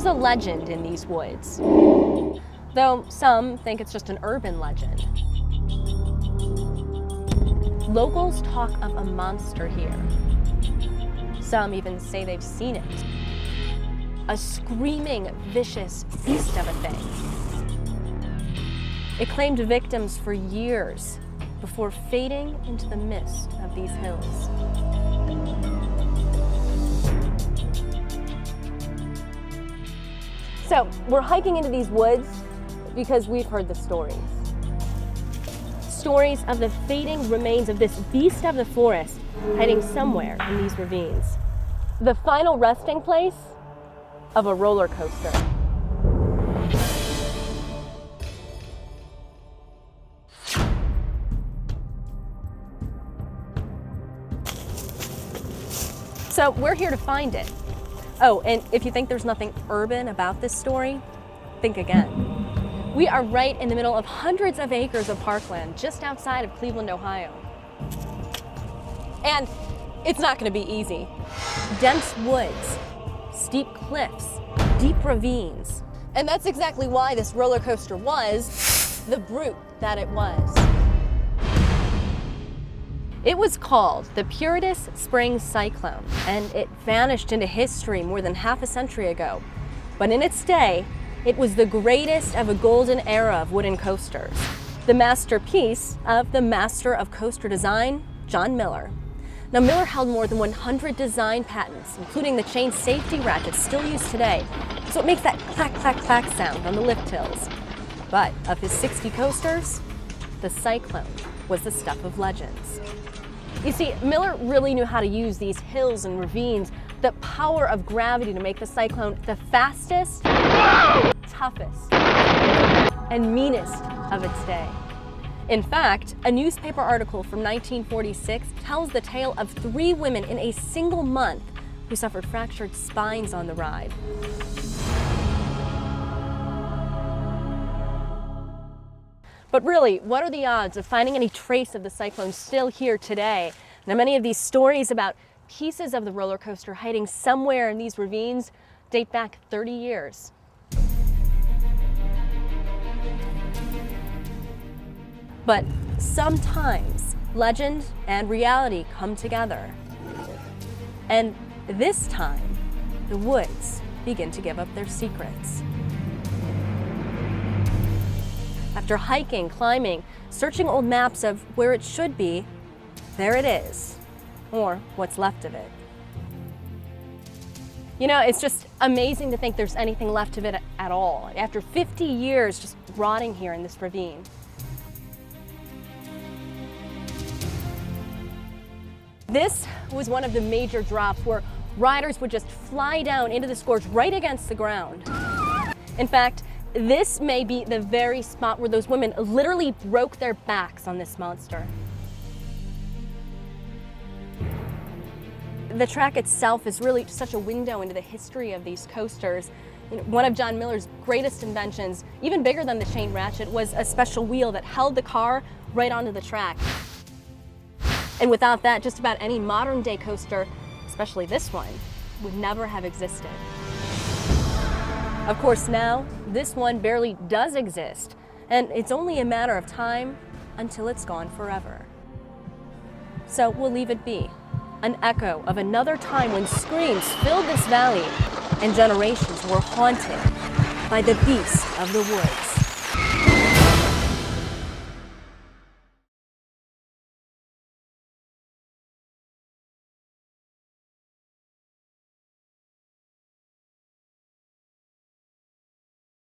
There's a legend in these woods, though some think it's just an urban legend. Locals talk of a monster here. Some even say they've seen it. A screaming, vicious beast of a thing. It claimed victims for years before fading into the mist of these hills. So we're hiking into these woods because we've heard the stories. Stories of the fading remains of this beast of the forest hiding somewhere in these ravines. The final resting place of a roller coaster. So we're here to find it. Oh, and if you think there's nothing urban about this story, think again. We are right in the middle of hundreds of acres of parkland just outside of Cleveland, Ohio. And it's not going to be easy. Dense woods, steep cliffs, deep ravines. And that's exactly why this roller coaster was the brute that it was. It was called the Puritas Springs Cyclone, and it vanished into history more than half a century ago. But in its day, it was the greatest of a golden era of wooden coasters, the masterpiece of the master of coaster design, John Miller. Now, Miller held more than 100 design patents, including the chain safety ratchets still used today, so it makes that clack, clack, clack sound on the lift hills. But of his 60 coasters, the Cyclone was the stuff of legends. You see, Miller really knew how to use these hills and ravines, the power of gravity to make the Cyclone the fastest, toughest, and meanest of its day. In fact, a newspaper article from 1946 tells the tale of 3 women in a single month who suffered fractured spines on the ride. But really, what are the odds of finding any trace of the Cyclone still here today? Now, many of these stories about pieces of the roller coaster hiding somewhere in these ravines date back 30 years. But sometimes legend and reality come together. And this time, the woods begin to give up their secrets. After hiking, climbing, searching old maps of where it should be, there it is, or what's left of it. You know, it's just amazing to think there's anything left of it at all, after 50 years just rotting here in this ravine. This was one of the major drops where riders would just fly down into this gorge right against the ground. In fact, this may be the very spot where those women literally broke their backs on this monster. The track itself is really such a window into the history of these coasters. You know, one of John Miller's greatest inventions, even bigger than the chain ratchet, was a special wheel that held the car right onto the track. And without that, just about any modern day coaster, especially this one, would never have existed. Of course, now, this one barely does exist, and it's only a matter of time until it's gone forever. So we'll leave it be, an echo of another time when screams filled this valley and generations were haunted by the beast of the woods.